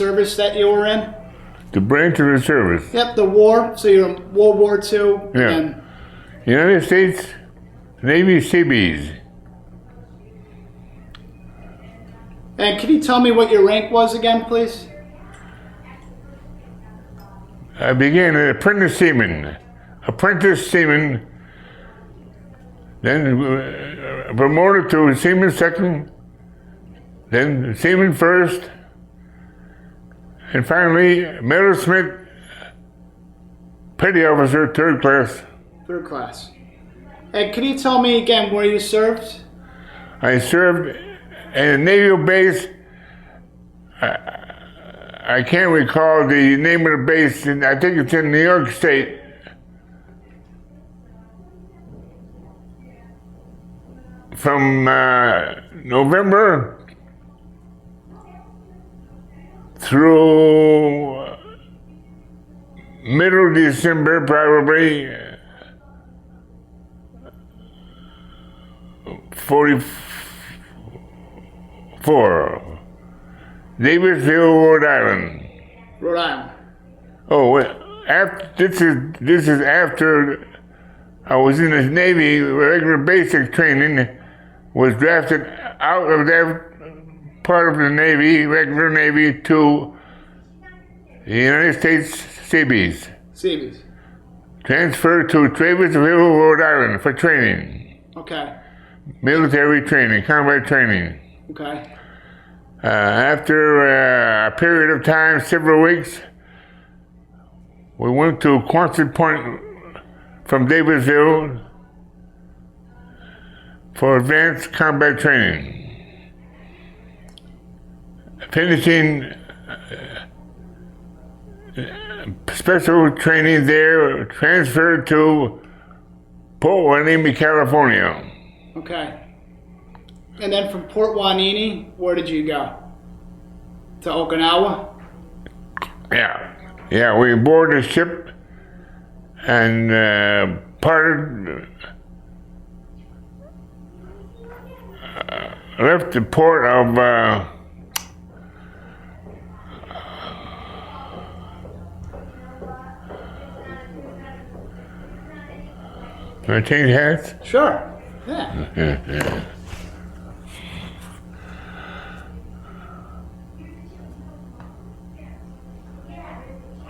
service that you were in? The branch of the service. Yep, the war. So you're in World War II. Yeah. And United States Navy Seabees. can you tell me what your rank was again, please? I began as apprentice seaman. Then promoted to seaman second, then seaman first, and finally metalsmith, petty officer, third class. Third class. And can you tell me again where you served? I served at a naval base. I can't recall the name of the base. I think it's in New York State. From November through middle December, probably 44. Davisville, Rhode Island. Rhode Island. Oh, this is after I was in the Navy, regular basic training, was drafted out of that part of the Navy, regular Navy, to the United States Seabees. Seabees. Transferred to Davisville, Rhode Island for training. Okay. Military training, combat training. Okay. After a period of time, several weeks, we went to Quonset Point from Davisville for advanced combat training. Finishing special training there, transferred to Port Hueneme, California. Okay. And then from Port Hueneme, where did you go? To Okinawa? Yeah, we boarded a ship and parted, left the port of can I change hats? Sure. Yeah.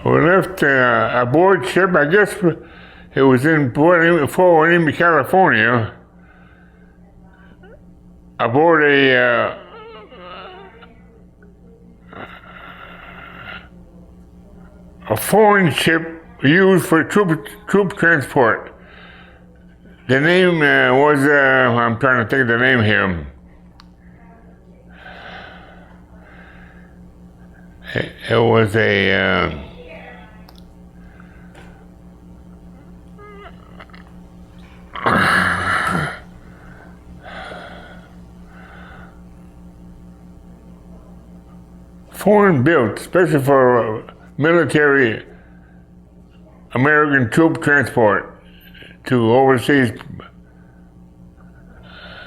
We left aboard ship, I guess it was in Fort Hueneme, California, aboard a foreign ship used for troop transport. The name was, I'm trying to think of the name here. It was a foreign built, especially for military American troop transport to overseas.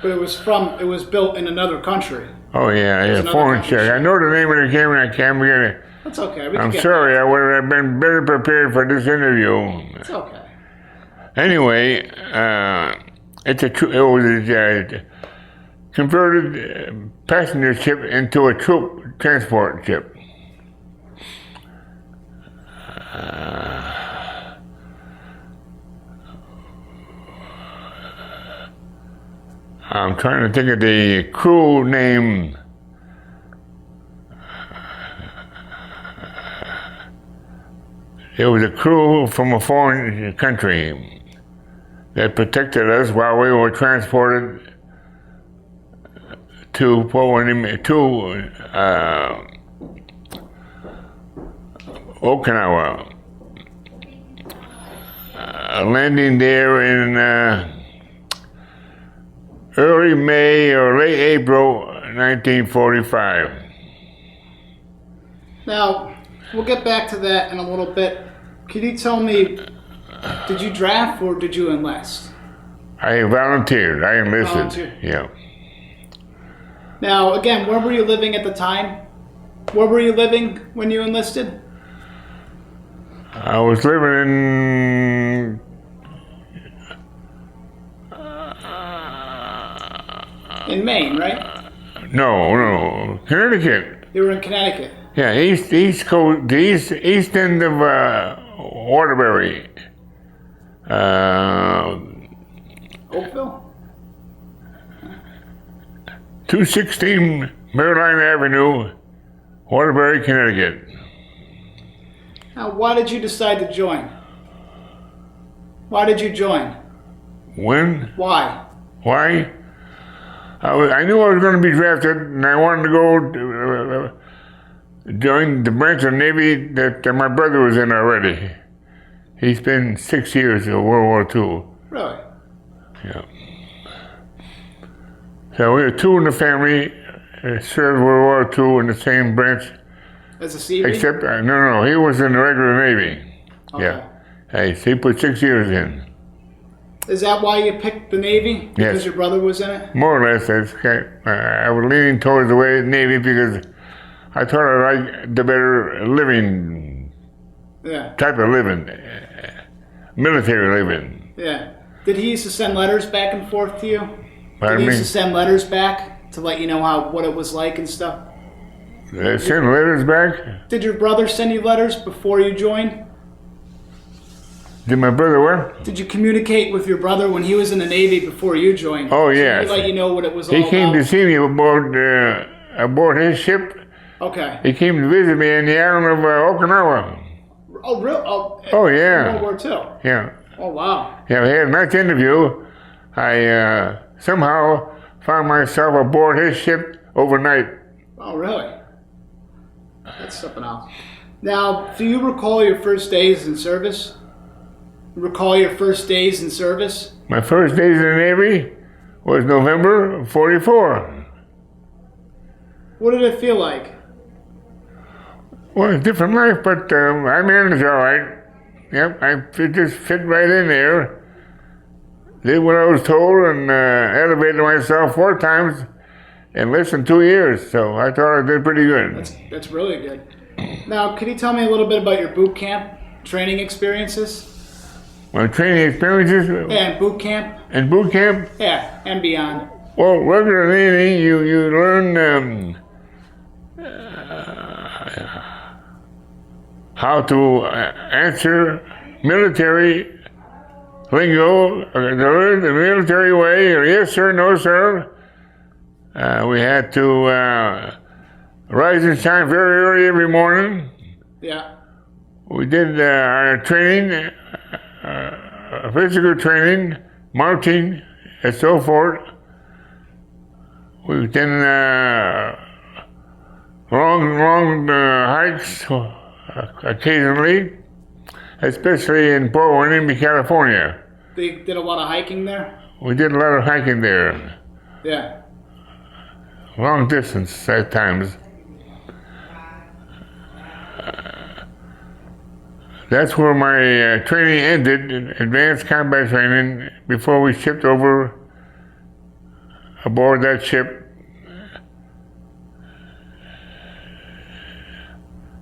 But it was built in another country. Oh yeah, foreign ship. I know the name of the camera. I can't get it. That's okay. I'm sorry. I would have been better prepared for this interview. It's okay. Anyway, it was a converted passenger ship into a troop transport ship. I'm trying to think of the crew name. It was a crew from a foreign country that protected us while we were transported to Okinawa. Landing there in early May or late April 1945. Now, we'll get back to that in a little bit. Can you tell me, did you draft or did you enlist? I volunteered. I enlisted. Volunteered. Yeah. Now, again, where were you living at the time? Where were you living when you enlisted? I was living In Maine, right? no, Connecticut. You were in Connecticut. Yeah, east coast, the east end of Waterbury. Oakville? 216 Maryline Avenue, Waterbury, Connecticut. Now, why did you decide to join? Why did you join? When? Why? Why? I knew I was going to be drafted, and I wanted to go join the branch of the Navy that my brother was in already. He spent 6 years in World War II. Really? Yeah. So we were two in the family, served World War II in the same branch. As a Seabee? Except, no, he was in the regular Navy. Okay. Yeah. Hey, so he put 6 years in. Is that why you picked the Navy? Because Yes. your brother was in it? More or less, I was leaning towards the way Navy because I thought I liked the better living, Yeah. type of living, military living. Yeah. Did he used to send letters back and forth to you? Pardon Did he me? used to send letters back to let you know what it was like and stuff? They sent letters back? Did your brother send you letters before you joined? Did my brother what? Did you communicate with your brother when he was in the Navy before you joined? Oh, Did yes. he let you know what it was all He came about? to see me aboard his ship. Okay. He came to visit me in the island of Okinawa. Oh, real? Oh, Oh, yeah. World War II. Yeah. Oh, wow. Yeah, we had a nice interview. I somehow found myself aboard his ship overnight. Oh, really? That's something else. Now, do you recall your first days in service? Recall your first days in service? My first days in the Navy was November of '44. What did it feel like? Well, it's a different life, but I managed all right. Yep, just fit right in there. Did what I was told and elevated myself 4 times in less than 2 years. So I thought I did pretty good. That's really good. Now, could you tell me a little bit about your boot camp training experiences? My training experiences Yeah, and boot camp. in boot camp. Yeah, and beyond. Well, regular Navy, you learn how to answer military lingo, learn the military way, yes sir, no sir. We had to rise and shine very early every morning. Yeah. We did our training, physical training, marching, and so forth. We've done long hikes occasionally, especially in Port Hueneme, California. They did a lot of hiking there? We did a lot of hiking there, Yeah. long distance at times. That's where my training ended, advanced combat training, before we shipped over aboard that ship.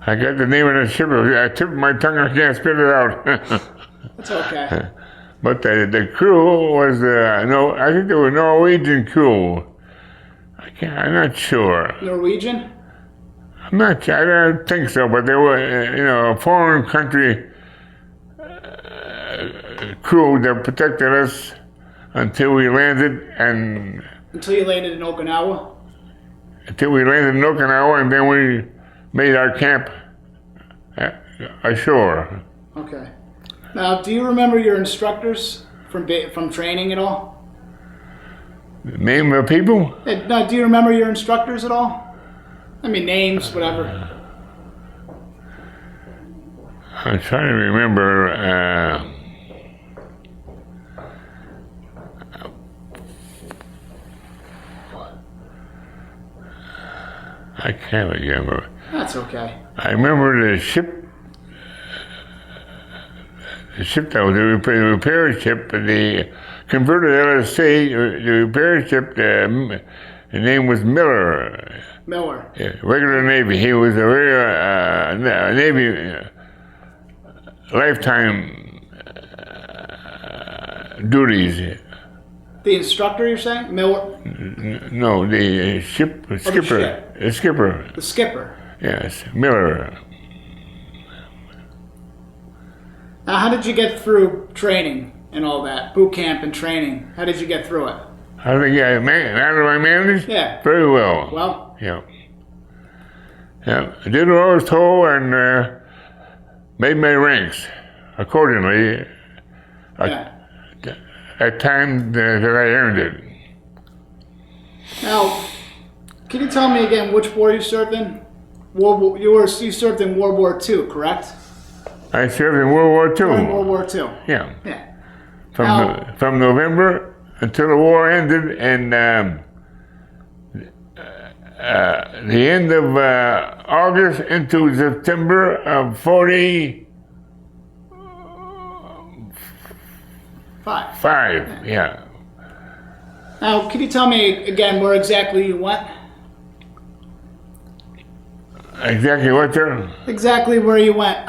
I got the name of the ship. I tipped my tongue. I can't spit it out. That's okay. But the crew was I think they were Norwegian crew. I'm not sure. Norwegian? I don't think so. But they were a foreign country crew that protected us until we landed Until you landed in Okinawa? and then we made our camp ashore. Okay. Now, do you remember your instructors from training at all? Name of people? Now, do you remember your instructors at all? I mean, names, whatever. I'm trying to remember. I can't remember. That's okay. I remember the ship that was the repair ship, the converted LSC, the repair ship, His name was Miller. Miller. Yeah, regular Navy. He was a regular Navy lifetime duties. The instructor, you're saying? Miller? No, the skipper. ship. The skipper. The skipper. Yes, Miller. Now, how did you get through training and all that? Boot camp and training. How did you get through it? How did I manage? Yeah. Very well. Well? Yeah. Yeah. I did what I was told and made my ranks accordingly. Yeah. At times that I earned it. Now, can you tell me again which war you served in? You served in World War II, correct? I served in World War II. During World War II. Yeah. Yeah. From November until the war ended, and the end of August into September of 45. Yeah. Now, can you tell me again where exactly you went? Exactly what, sir? Exactly where you went.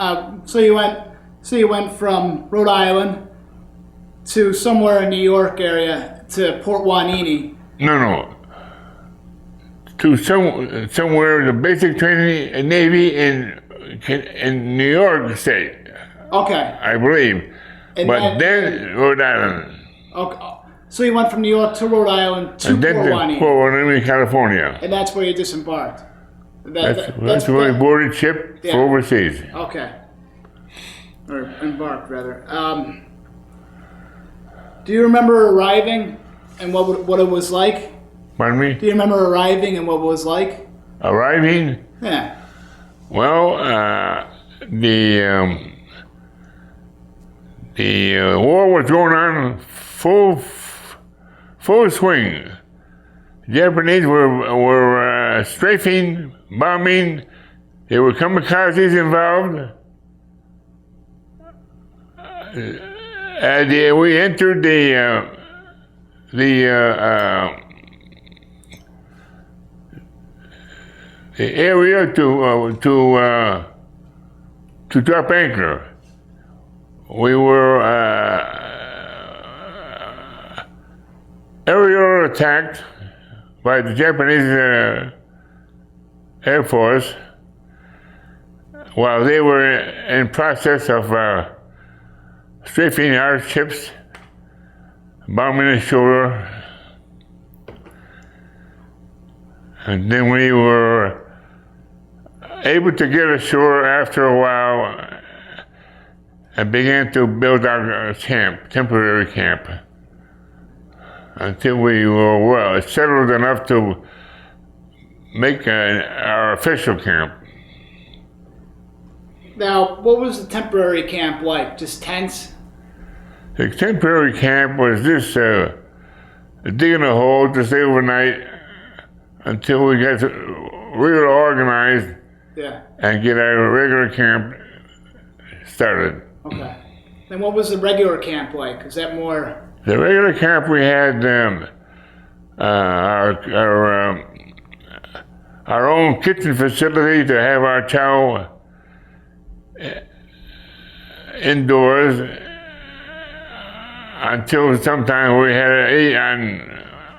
So you went from Rhode Island to somewhere in New York area to Port Hueneme. No. To somewhere the basic training in Navy in New York State. Okay. I believe. But then Rhode Island. Okay. So you went from New York to Rhode Island to And then Port to Hueneme. Port Hueneme, California. And that's where you disembarked. That's where I boarded ship for overseas. Okay. Or embarked, rather. Do you remember arriving and what it was like? Pardon me? Do you remember arriving and what it was like? Arriving? Yeah. Well, the war was going on full swing. Japanese were strafing, bombing. There were kamikazes involved. We entered the area to drop anchor. We were aerial attacked by the Japanese Air Force while they were in process of strafing our ships, bombing ashore. And then we were able to get ashore after a while and began to build our temporary camp, until we were settled enough to make our official camp. Now, what was the temporary camp like? Just tents? The temporary camp was just digging a hole to stay overnight until we got real organized and get our regular camp started. Okay. And what was the regular camp like? Is that more... The regular camp, we had our own kitchen facility to have our chow indoors until sometime we had to eat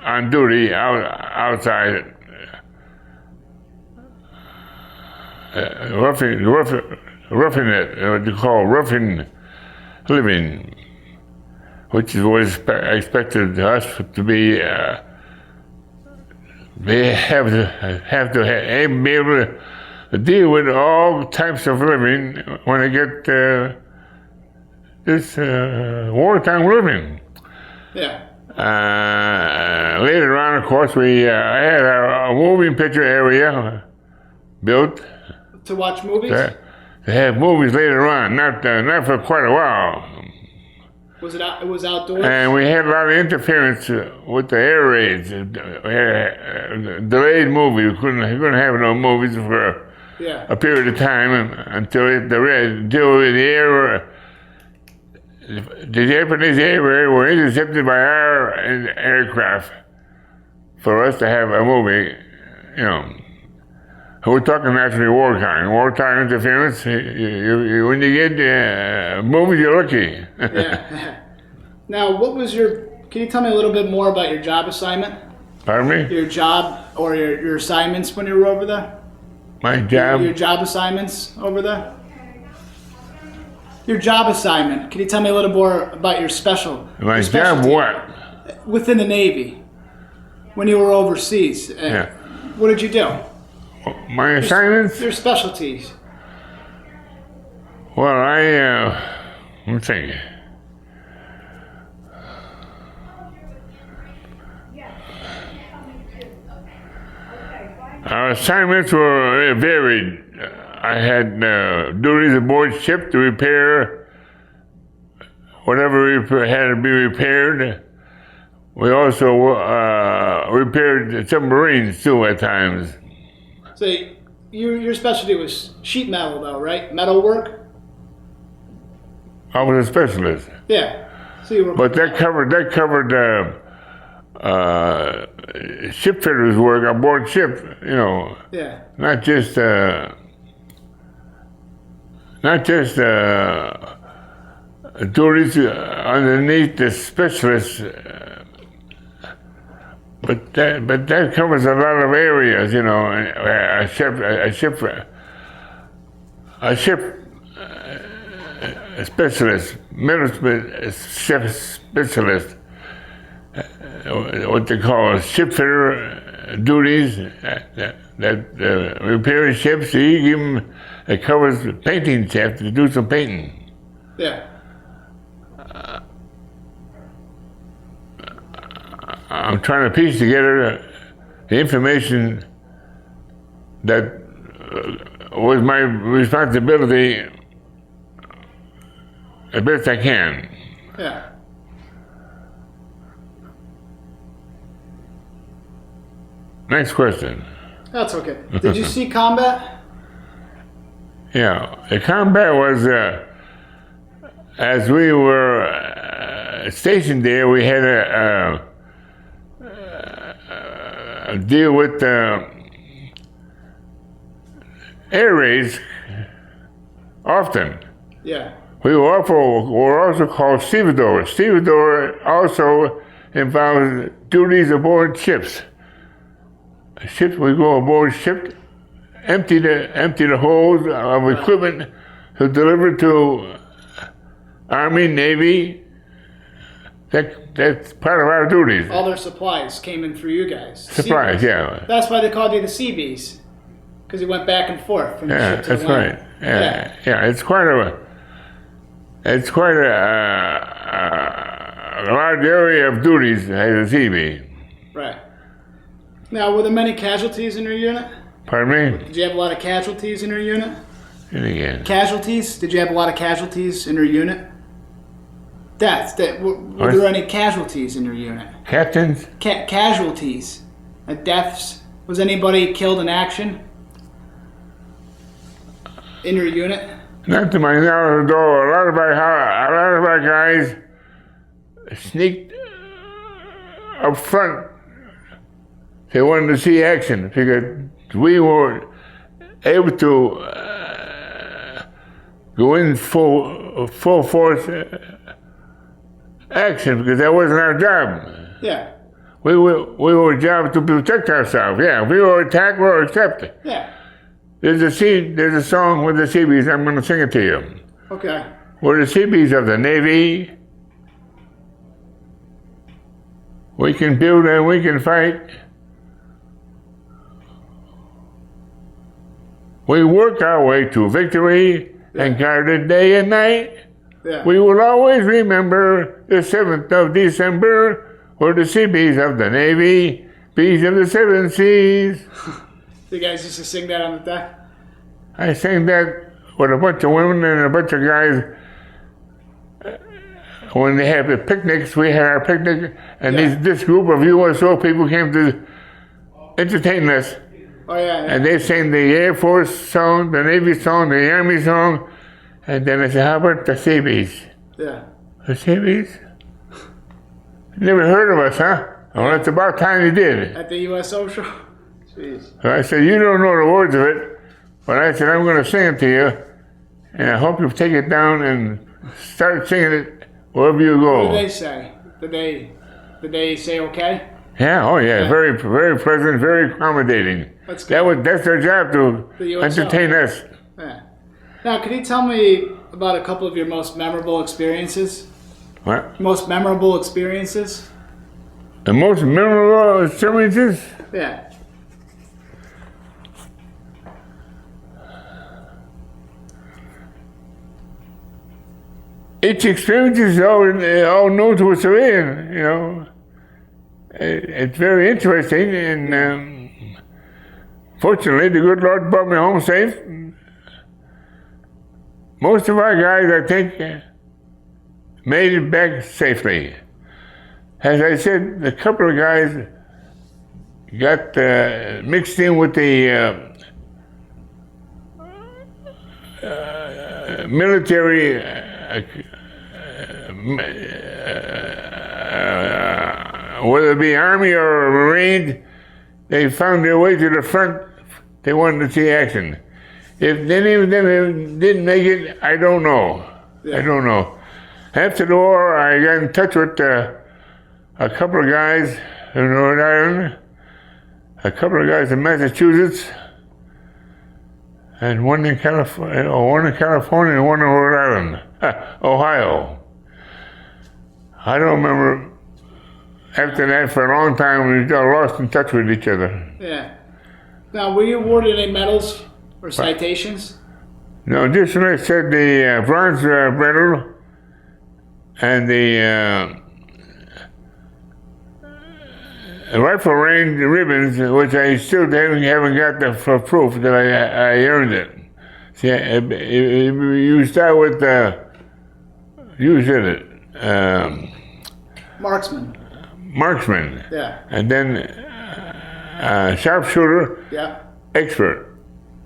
on duty outside. Roughing it, what they call roughing living, which was expected us to be they have to be able to deal with all types of living when they get this wartime living. Yeah. Later on, of course, we had a moving picture area built to watch movies. To have movies later on, not for quite a while. Was it out? It was outdoors. And we had a lot of interference with the air raids. We had a delayed movie. We couldn't have no movies for a period of time until the Japanese air raid were intercepted by our aircraft. for us to have a movie, you know. We're talking naturally wartime. Wartime interference, when you get movies, you're lucky. Yeah. Now, can you tell me a little bit more about your job assignment? Pardon me? Your job or your assignments when you were over there? My job? Your job assignments over there? Your job assignment. Can you tell me a little more about your My job specialty what? within the Navy when you were overseas? Yeah. What did you do? My assignments? Your specialties. Well, let me think. Our assignments were varied. I had duties aboard ship to repair whatever had to be repaired. We also repaired submarines too at times. So your specialty was sheet metal, though, right? Metal work. I was a specialist. Yeah. So you were. But that covered ship fitters work aboard ship. You know. Yeah. Not just duties underneath the specialists. But that covers a lot of areas, you know. A specialist, ship specialist, what they call ship fitter duties that repair ships. You give them, it covers painting. You have to do some painting. Yeah. I'm trying to piece together the information that was my responsibility as best I can. Yeah. Next question. That's okay. Did you see combat? Yeah, the combat was as we were stationed there. We had a deal with air raids often. Yeah. We were also called stevedores. Stevedore also involves duties aboard ships. Ships, we go aboard ship, empty the holds of equipment to deliver to Army, Navy. That's part of our duties. All their supplies came in for you guys. Supplies, yeah. That's why they called you the Seabees, because you went back and forth from the ship to that's the land. right. Yeah. It's quite a large area of duties as a Seabee. Right. Now, were there many casualties in your unit? Pardon me? Did you have a lot of casualties in your unit? And again. Casualties? Did you have a lot of casualties in your unit? Deaths. Were there any casualties in your unit? Captains? Casualties. Deaths. Was anybody killed in action in your unit? Not to my knowledge, though. A lot of our guys sneaked up front. They wanted to see action because we were able to go in full force action because that wasn't our job. Yeah. We were job to protect ourselves. Yeah, if we were attacked, we were accepted. Yeah. There's a song with the Seabees. I'm going to sing it to you. Okay. We're the Seabees of the Navy. We can build and we can fight. We work our way to victory and guard it day and night. Yeah. We will always remember the 7th of December. We're the Seabees of the Navy, bees of the 7 seas. You guys used to sing that on the deck? I sang that with a bunch of women and a bunch of guys. When they had the picnics, we had our picnic, and this group of USO people came to entertain us. Oh, yeah. And they sang the Air Force song, the Navy song, the Army song, and then I said, how about the Seabees? Yeah. The Seabees? Never heard of us, huh? Well, it's about time you did. At the U.S. Social? Jeez. So I said, you don't know the words of it, but I said, I'm going to sing it to you, and I hope you take it down and start singing it wherever you go. What did they say? Did they say okay? Yeah, oh yeah, very, very pleasant, very accommodating. That's good. That's their job to The USO. entertain us. Yeah. Now, can you tell me about a couple of your most memorable experiences? What? Most memorable experiences? The most memorable experiences? Yeah. Each experience is all new to a civilian, you know. It's very interesting, and fortunately, the good Lord brought me home safe. Most of our guys, I think, made it back safely. As I said, a couple of guys got mixed in with the military whether it be Army or Marine, they found their way to the front. They wanted to see action. If any of them didn't make it, I don't know. Yeah. I don't know. After the war, I got in touch with a couple of guys in Rhode Island, a couple of guys in Massachusetts, and one in California, and one in Rhode Island, Ohio. I don't remember. After that, for a long time, we got lost in touch with each other. Yeah. Now, were you awarded any medals or citations? No, just when I said the bronze medal and the rifle range ribbons, which I still haven't got the for proof that I earned it. See, you start with you said it. Marksman. Yeah. And then sharpshooter. Yeah. Expert.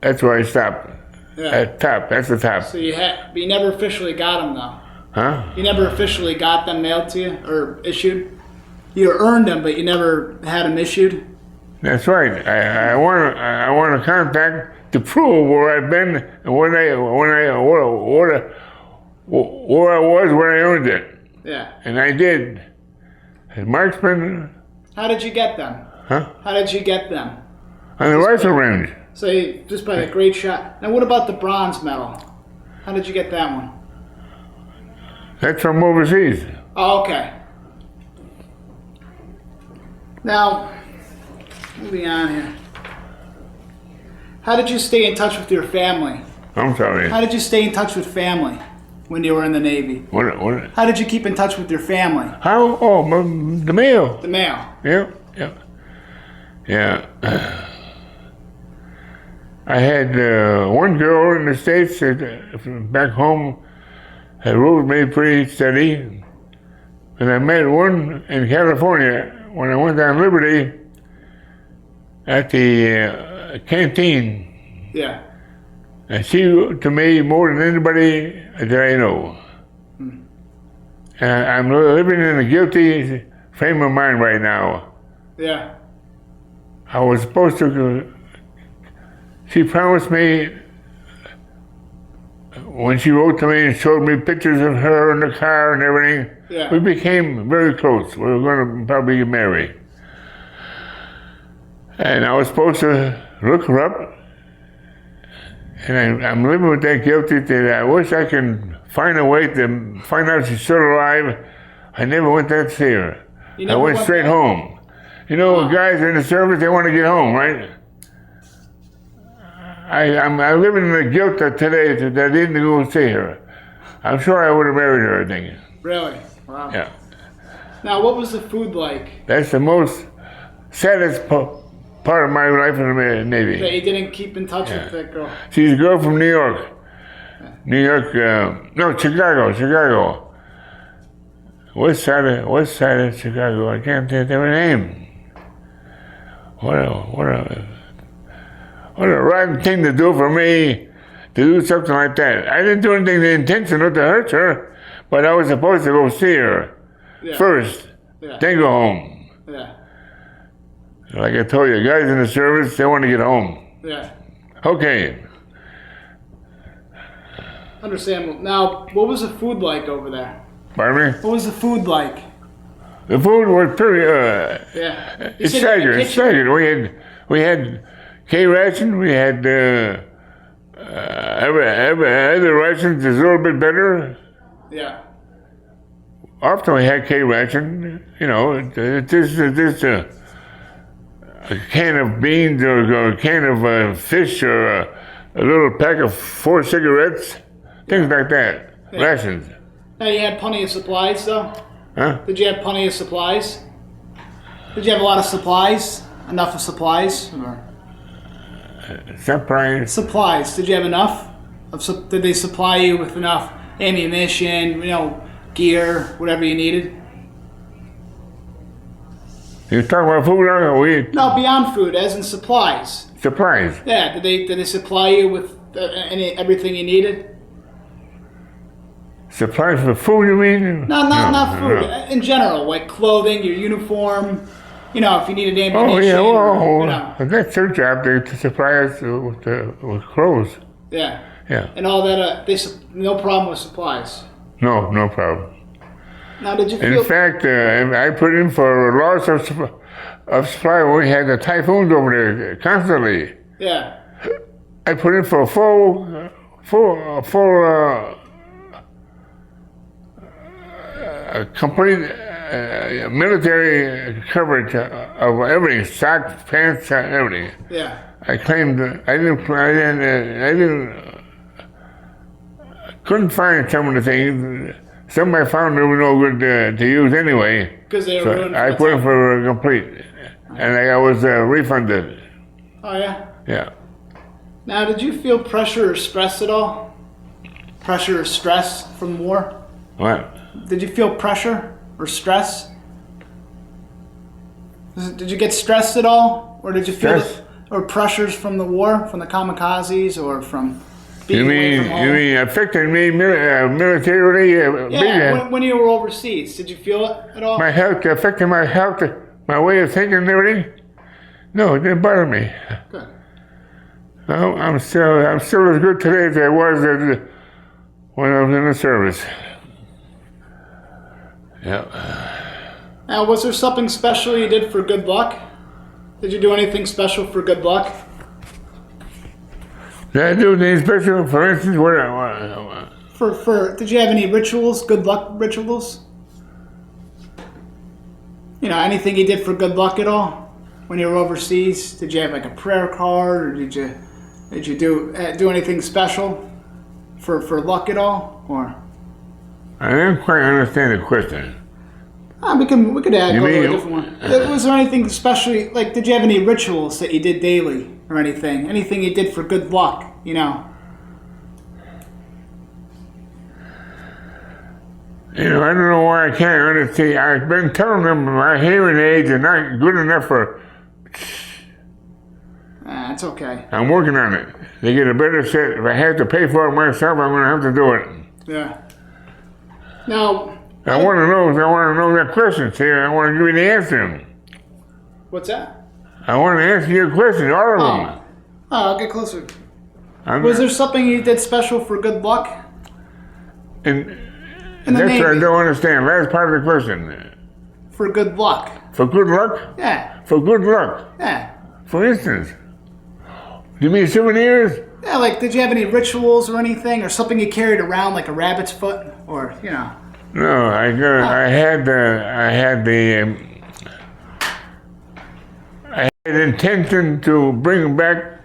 That's where I stopped. Yeah. At top. That's the top. So but you never officially got them, though. Huh? You never officially got them mailed to you or issued. You earned them, but you never had them issued. That's right. I want a contact to prove where I've been and where I was when I earned it. Yeah. And I did. As marksman. How did you get them? Huh? How did you get them? On the rifle range. So you just by a great shot. Now, what about the bronze medal? How did you get that one? That's from overseas. Oh, okay. Now, moving on here. How did you stay in touch with your family? I'm sorry. How did you stay in touch with family when you were in the Navy? What? How did you keep in touch with your family? How? Oh, the mail. The mail. Yeah. I had one girl in the States back home had ruled me pretty steady. And I met one in California when I went on Liberty at the canteen. Yeah. And she to me more than anybody that I know. And I'm living in a guilty frame of mind right now. Yeah. I was supposed to. She promised me when she wrote to me and showed me pictures of her in the car and everything. Yeah. We became very close. We were going to probably get married. And I was supposed to look her up. And I'm living with that guilty that I wish I can find a way to find out she's still alive. I never went there to see her. I went straight home. You know, guys in the service, they want to get home, right? I'm living in the guilt that today that I didn't go and see her. I'm sure I would have married her, I think. Really? Wow. Yeah. Now, what was the food like? That's the most saddest part of my life in the Navy. That you didn't keep in touch with that girl? She's a girl from New York. Chicago. West side of Chicago. I can't think of her name. What a rotten thing to do for me, to do something like that. I didn't do anything intentional to hurt her, but I was supposed to go see her first, then go home. Yeah. Like I told you, guys in the service, they want to get home. Yeah. Okay. Understandable. Now, what was the food like over there? Pardon me? What was the food like? The food was pretty, Yeah. it's staggered. We had K ration, we had, other rations is a little bit better. Yeah. Often we had K ration, you know, just a can of beans or a can of fish or a little pack of 4 cigarettes, things like that, Yeah. rations. Now, you had plenty of supplies, though? Huh? Did you have plenty of supplies? Did you have a lot of supplies? Enough of supplies? Or? Surprise. Supplies. Did you have enough? Did they supply you with enough ammunition, gear, whatever you needed? You talking about food or No, beyond food, as in supplies. supplies? Yeah, did they supply you with everything you needed? Supplies for food, you mean? No, not food. No. In general, like clothing, your uniform. If you needed ammunition. Oh yeah, or, that's their job to supply us with clothes. Yeah. Yeah. And all that. No problem with supplies. No problem. Now, did you feel? In fact, I put in for a loss of supply. We had the typhoons over there constantly. Yeah. I put in for a full complete military coverage of everything, socks, pants, everything. Yeah. I claimed couldn't find some of the things. Some I found they were no good to use anyway. Because they were So ruined. I put in for a complete, and I was refunded. Oh yeah. Yeah. Now, did you feel pressure or stress at all? Pressure or stress from war? What? Did you feel pressure or stress? Did you get stressed at all, or did you feel Stress? or pressures from the war, from the kamikazes, or from being You away from home? mean affected me militarily? Yeah, when you were overseas, did you feel it at all? My health affected my health, my way of thinking and everything. No, it didn't bother me. Good. No, I'm still as good today as I was when I was in the service. Yeah. Now, was there something special you did for good luck? Did you do anything special for good luck? Did I do anything special? For instance, Did you have any rituals, good luck rituals? Anything you did for good luck at all when you were overseas? Did you have like a prayer card, or did you do anything special for luck at all, or? I didn't quite understand the question. We could add You a mean- different one. Was there anything especially, like, did you have any rituals that you did daily or anything? Anything you did for good luck, I don't know why I can't understand. I've been telling them my hearing aids are not good enough for. It's okay. I'm working on it. They get a better set. If I have to pay for it myself, I'm going to have to do it. Yeah. Now, I want to know that question. See, I want to give you the answer. what's that? I want to answer your question, all of them. I'll get closer. I'm- Was there something you did special for good luck? And In the that's what I Navy. don't understand. Last part of the question. For good luck. For good luck? Yeah. For good luck. Yeah. For instance. Do you mean souvenirs? Yeah, like, did you have any rituals or anything, or something you carried around, like a rabbit's foot, or, No, I had intention to bring back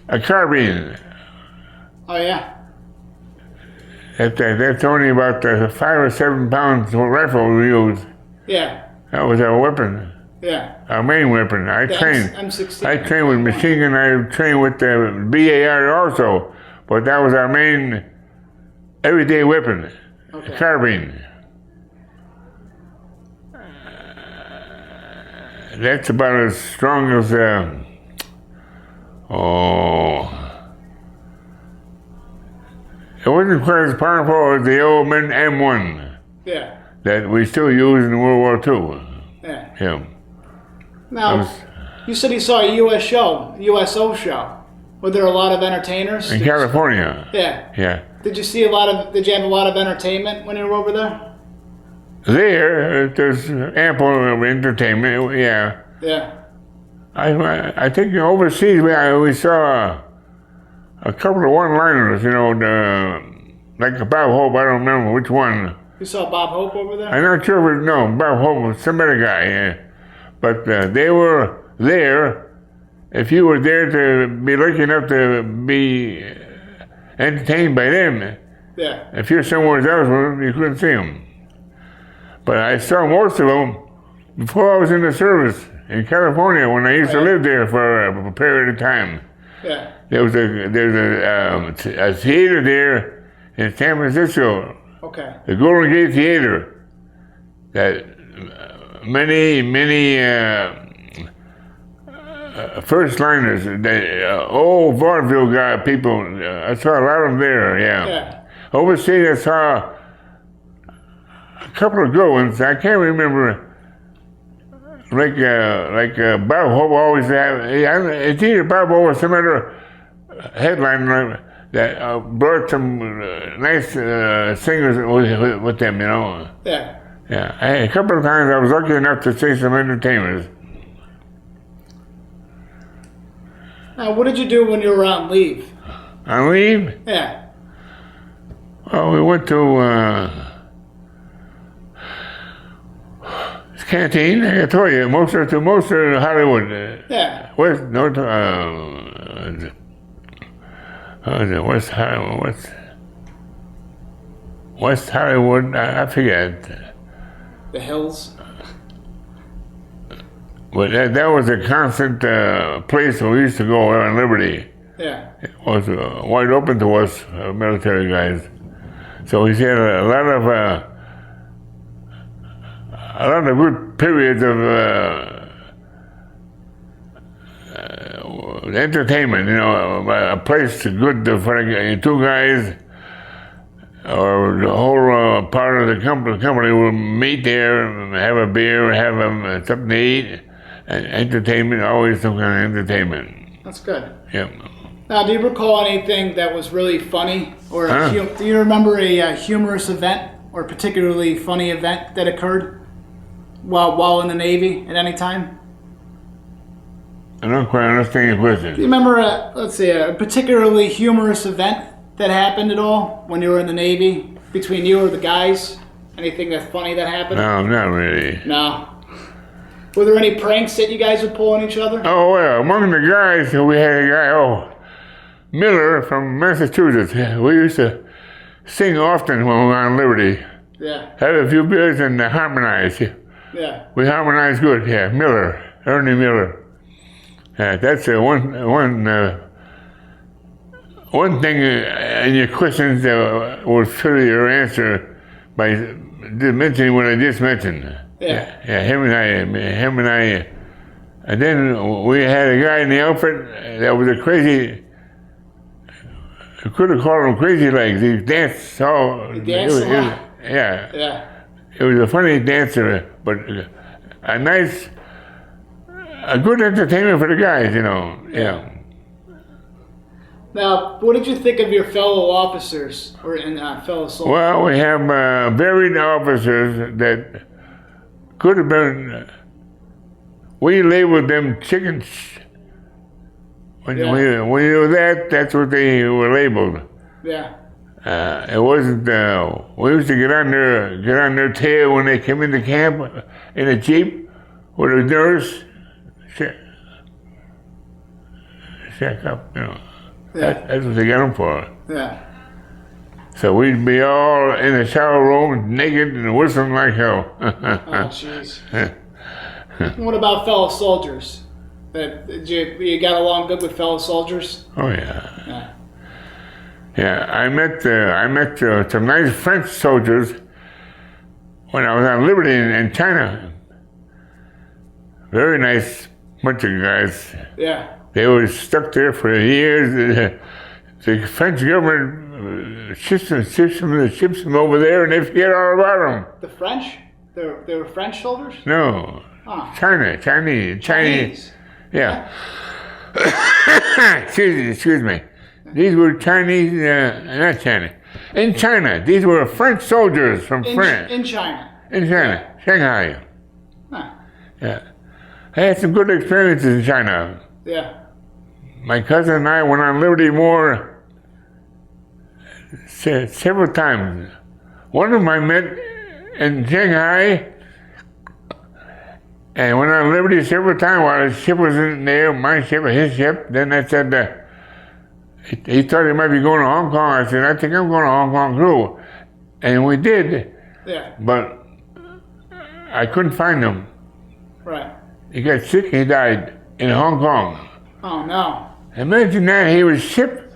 a carbine. Oh, yeah. That's only about 5 or 7 pounds rifle we use. Yeah. That was our weapon, Yeah. our main weapon. I The trained. M16. I trained with machine gun. I trained with the BAR also, but that was our main everyday weapon, Okay. carbine. That's about as strong as it wasn't quite as powerful as the old M1 Yeah. that we still use in World War II. Yeah. Yeah. Now, You said you saw a USO show. Were there a lot of entertainers? In California. Yeah. Yeah. Did you have a lot of entertainment when you were over there? There's ample entertainment, yeah. Yeah. I think overseas we saw a couple of one-liners, like Bob Hope, I don't remember which one. You saw Bob Hope over there? I'm not sure if Bob Hope was some other guy, yeah. But they were there. If you were there to be lucky enough to be entertained by them, yeah. If you're somewhere else, well, you couldn't see them. But I saw most of them before I was in the service in California when I used to live there for a period of time. Yeah. There's a theater there in San Francisco. Okay. The Golden Gate Theater. That many first liners, old vaudeville guy people. I saw a lot of them there. Yeah. Overseas, I saw a couple of good ones. I can't remember. Like Bob Hope always had. It's either Bob Hope or some other headliner that brought some nice singers with them, Yeah. Yeah. A couple of times I was lucky enough to see some entertainers. Now, what did you do when you were on leave? On leave? Yeah. Well, we went to canteen. I told you, most of Hollywood. Yeah. West Hollywood. I forget. The Hills. But that was a constant place we used to go on Liberty. Yeah. It was wide open to us military guys. So we had a lot of good periods of entertainment. A place good for two guys or the whole part of the company will meet there, have a beer, have something to eat, and entertainment. Always some kind of entertainment. That's good. Yeah. Now, do you recall anything that was really funny, or do you remember a humorous event or a particularly funny event that occurred while in the Navy at any time? I don't quite understand your question. Do you remember a particularly humorous event that happened at all when you were in the Navy between you or the guys? Anything that's funny that happened? No, not really. No. Were there any pranks that you guys would pull on each other? Oh, well, among the guys, we had a guy, Miller from Massachusetts. We used to sing often when we were on Liberty. Yeah. Have a few beers and harmonize. Yeah. We harmonize good, yeah. Miller, Ernie Miller. That's one thing in your questions will fill your answer by mentioning what I just mentioned. Yeah. Yeah, him and I. And then we had a guy in the outfit that was a crazy. I could have called him Crazy Legs. He danced all. He danced a lot. Yeah. Yeah. It was a funny dancer, but a good entertainment for the guys, Yeah. Now, what did you think of your fellow officers or fellow soldiers? Well, we have varied officers that could have been. We labeled them chickens. When you were that's what they were labeled. Yeah. It wasn't. We used to get on their tail when they came into camp in a jeep with a nurse. Check up, Yeah. That's what they got them for. Yeah. So we'd be all in the shower room, naked and whistling like hell. Oh, jeez. What about fellow soldiers? You got along good with fellow soldiers? Oh yeah. Yeah, I met some nice French soldiers when I was on Liberty in China. Very nice bunch of guys. Yeah. They were stuck there for years. The French government ships them over there, and they forget all about them. The French? They were French soldiers? No. Oh. Chinese. Yeah. Excuse me. These were Chinese, not China. In China, these were French soldiers from France. In China. In China, Shanghai. Huh. Yeah. I had some good experiences in China. Yeah. My cousin and I went on Liberty More several times. One of them I met in Shanghai and went on Liberty several times while his ship was in there, my ship, his ship. Then I said, he thought he might be going to Hong Kong. I said, I think I'm going to Hong Kong too. And we did. Yeah. But I couldn't find him. Right. He got sick and he died in Hong Kong. Oh, no. Imagine that. Ship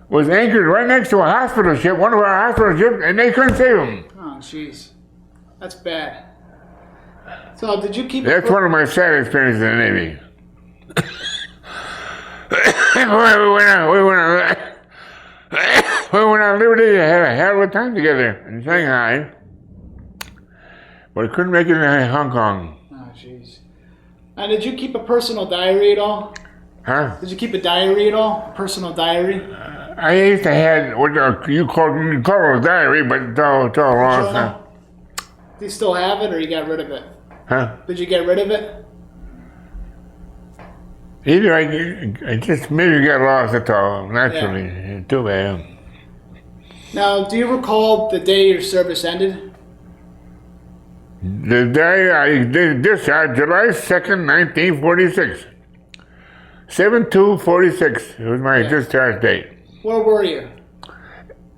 was anchored right next to a hospital ship, one of our hospital ships, and they couldn't save him. Oh, jeez. That's bad. So, did you keep... That's one of my sad experiences in the Navy. we went on Liberty, had a hell of a time together in Shanghai, but I couldn't make it in Hong Kong. Oh, jeez. Now, did you keep a personal diary at all? Huh? Did you keep a diary at all? A personal diary? I used to have what you call it a diary, but it's all wrong. Do you still have it, or you got rid of it? Huh? Did you get rid of it? Either I just maybe got lost, that's all, naturally. Yeah. Too bad. Now, do you recall the day your service ended? The day I did discharge, July 2nd, 1946. 7/2/46 was my discharge date. Where were you?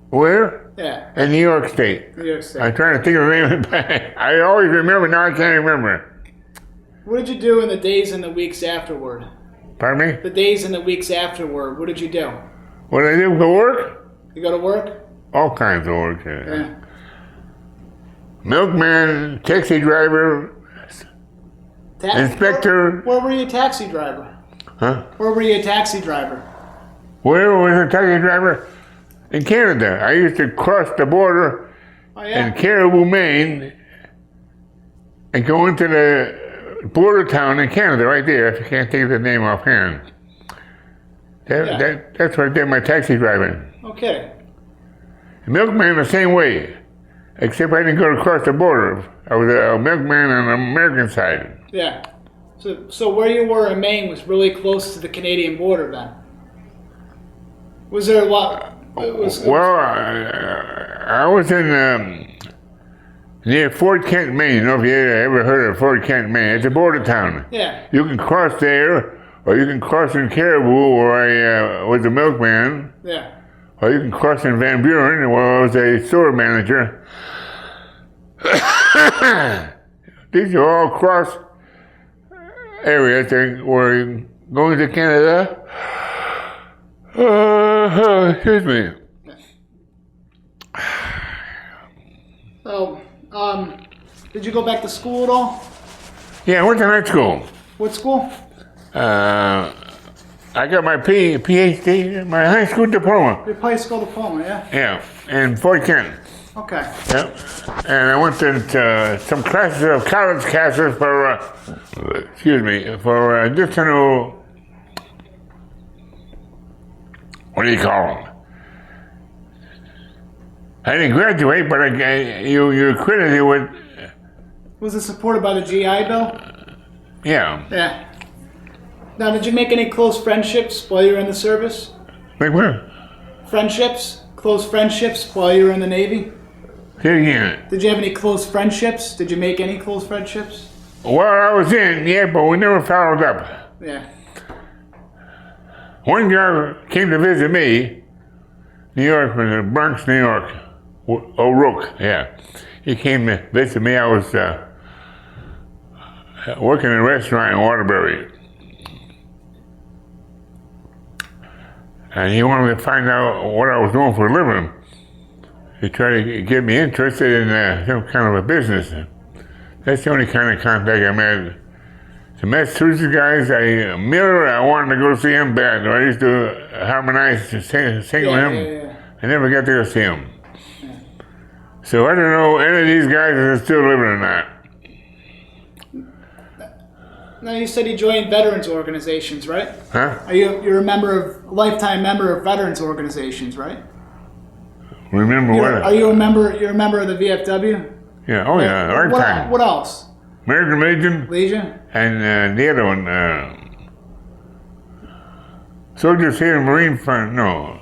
Where? Yeah. In New York State. New York State. I'm trying to think of the name of it. I always remember, now I can't remember. What did you do in the days and the weeks afterward? Pardon me? The days and the weeks afterward, what did you do? What did I do for work? You go to work? All kinds of work. Yeah. Milkman, taxi driver, inspector. Where were you a taxi driver? Huh? Where were you a taxi driver? Where was a taxi driver? In Canada. I used to cross the border in Caribou, Maine, and go into the border town in Canada, right there. If you can't think of the name offhand. That's where I did my taxi driving. Okay. The milkman the same way, except I didn't go across the border. I was a milkman on the American side. Yeah. So where you were in Maine was really close to the Canadian border then? Was there a lot? I was in near Fort Kent, Maine. I don't know if you ever heard of Fort Kent, Maine. It's a border town. Yeah. You can cross there, or you can cross in Caribou, where I was a milkman. Yeah. Or you can cross in Van Buren, where I was a store manager. These are all cross areas that were going to Canada. Excuse me. So, did you go back to school at all? Yeah, I went to night school. What school? I got my PhD, my high school diploma. Your high school diploma, yeah? Yeah, in Fort Kent. Okay. Yep. And I went to some classes of college classes for, for additional, what do you call them? I didn't graduate, but you accredited with. Was it supported by the GI Bill? Yeah. Yeah. Now, did you make any close friendships while you were in the service? Like what? Friendships? Close friendships while you were in the Navy? Say it again. Did you have any close friendships? Did you make any close friendships? Well, I was in, yeah, but we never followed up. Yeah. One guy came to visit me, New York, from the Bronx, New York. O'Rourke, yeah. He came to visit me. I was working in a restaurant in Waterbury. And he wanted to find out what I was doing for a living. He tried to get me interested in some kind of a business. That's the only kind of contact I made. The Massachusetts guys, Miller, I wanted to go see him bad. I used to harmonize, sing with him. Yeah. I never got to go see him. Yeah. So I don't know any of these guys are still living or not. Now you said you joined veterans organizations, right? Huh? You're a lifetime member of veterans organizations, right? Remember what? Are you a member? You're a member of the VFW? Yeah. Oh yeah. Our time. What else? American Legion. Legion. And the other one. Soldier State Marine Fund. No.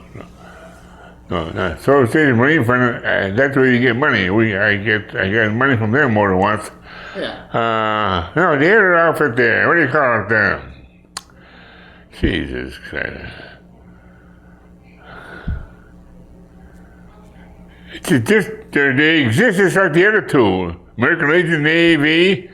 Soldier State Marine Fund. That's where you get money. I got money from them more than once. Yeah. No, the other outfit there. What do you call it there? Jesus Christ. It's just, they exist just like the other two. American Legion, Navy.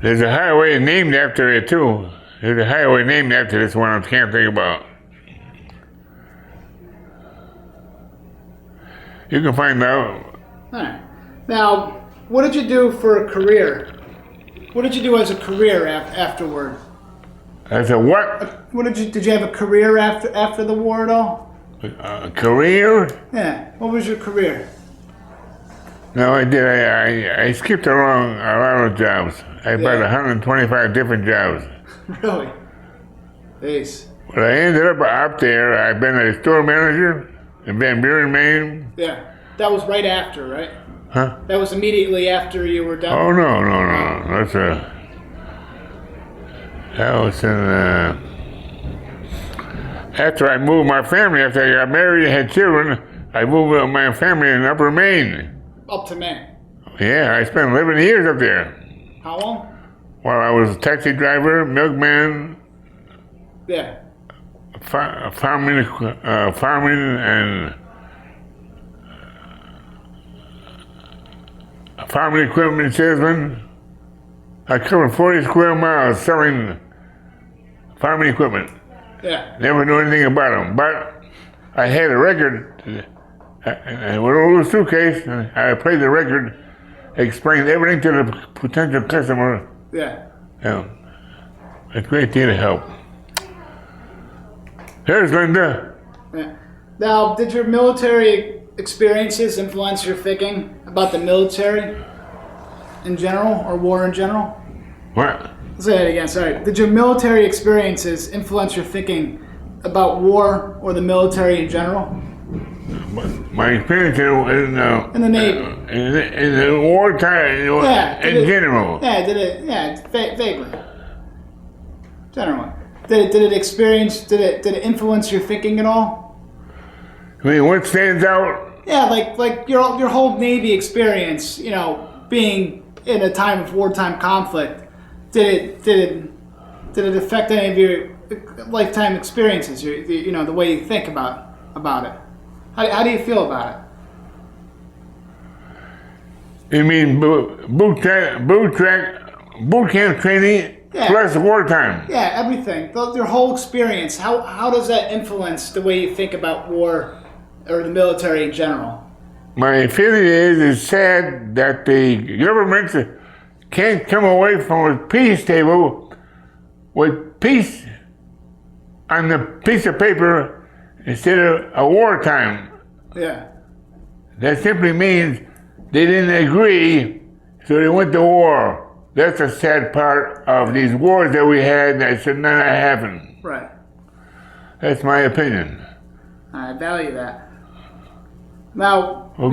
There's a highway named after it too. There's a highway named after this one I can't think about. You can find out. All right. Now, what did you do for a career? What did you do as a career afterward? As a what? Did you have a career after the war at all? A career? Yeah. What was your career? No, I did. I skipped along a lot of jobs. I had about 125 different jobs. Really? Jeez. But I ended up there. I've been a store manager in Van Buren, Maine. Yeah. That was right after, right? Huh? That was immediately after you were done? Oh, no. That was in, after I moved my family, after I got married and had children, I moved with my family in Upper Maine. Up to Maine? Yeah, I spent 11 years up there. How long? While I was a taxi driver, milkman, Yeah. farming and farming equipment salesman. I covered 40 square miles selling farming equipment. Yeah. Never knew anything about them, but I had a record. And with a little suitcase, I played the record, explained everything to the potential customer. Yeah. Yeah. A great deal of help. Here's Linda. Yeah. Now, did your military experiences influence your thinking about the military in general, or war in general? What? Say that again, sorry. Did your military experiences influence your thinking about war or the military in general? My experience in the Navy. In the wartime, in general. Yeah, vaguely. Generally. Did it influence your thinking at all? I mean, what stands out? Yeah, like your whole Navy experience, being in a time of wartime conflict, did it affect any of your lifetime experiences? The way you think about it. How do you feel about it? You mean boot camp training plus wartime? Yeah, everything. Your whole experience. How does that influence the way you think about war or the military in general? My feeling is it's sad that the government can't come away from a peace table with peace on the piece of paper instead of a wartime. Yeah. That simply means they didn't agree, so they went to war. That's a sad part of these wars that we had that should not have happened. Right. That's my opinion. I value that. Now, I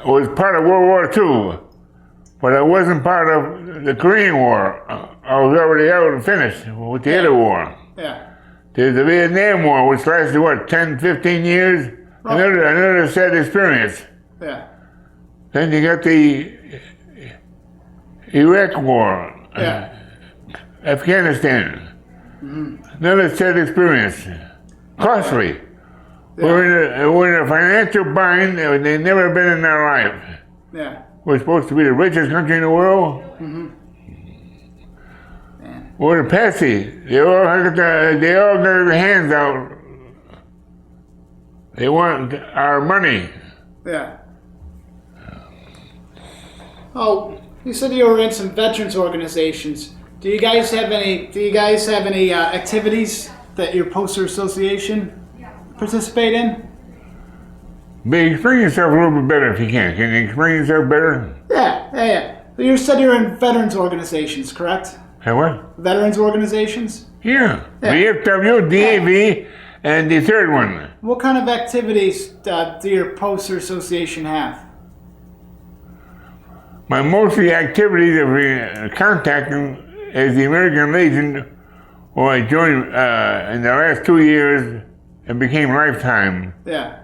was part of World War II, but I wasn't part of the Korean War. I was already out and finished with the other war. Yeah. There's the Vietnam War, which lasted, 10, 15 years? Right. Another sad experience. Yeah. Then you got the Iraq War. Yeah. Afghanistan. Mm-hmm. Another sad experience. Costly. Yeah. We're in a financial bind that they've never been in their life. Yeah. We're supposed to be the richest country in the world. Mm-hmm. We're patsy. They all got their hands out. They want our money. Yeah. Oh, you said you were in some veterans organizations. Do you guys have any activities that your poster association participate in? Explain yourself a little bit better if you can. Can you explain yourself better? Yeah. You said you're in veterans organizations, correct? Hey, what? Veterans organizations? Yeah. Yeah. VFW, DAV, and the third one. What kind of activities do your poster association have? My mostly activities of contacting is the American Legion, who I joined in the last 2 years and became lifetime. Yeah.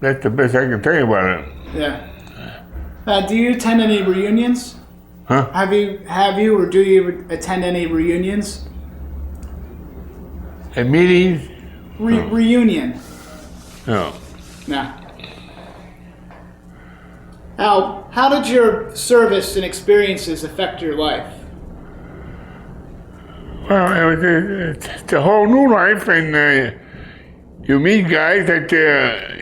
That's the best I can tell you about it. Yeah. Do you attend any reunions? Huh? Have you or do you attend any reunions? At meetings? Reunion. No. No. How did your service and experiences affect your life? Well, it's a whole new life, and you meet guys that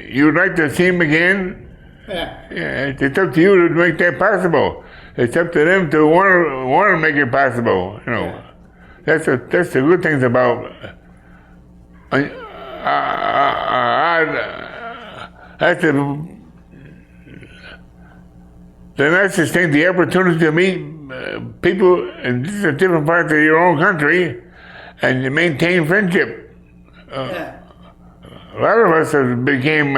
you'd like to see them again. Yeah. It's up to you to make that possible. It's up to them to want to make it possible. You know, Yeah. that's the good things about. That's the nicest thing, the opportunity to meet people in different parts of your own country and to maintain friendship. Yeah. A lot of us have became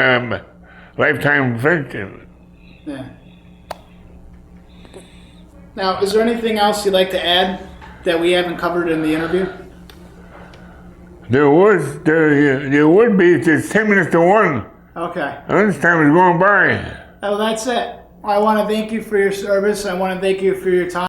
lifetime friendship. Yeah. Now, is there anything else you'd like to add that we haven't covered in the interview? There would be. It's 10 minutes to 1. Okay. Lunchtime is going by. Oh, that's it. I want to thank you for your service. I want to thank you for your time.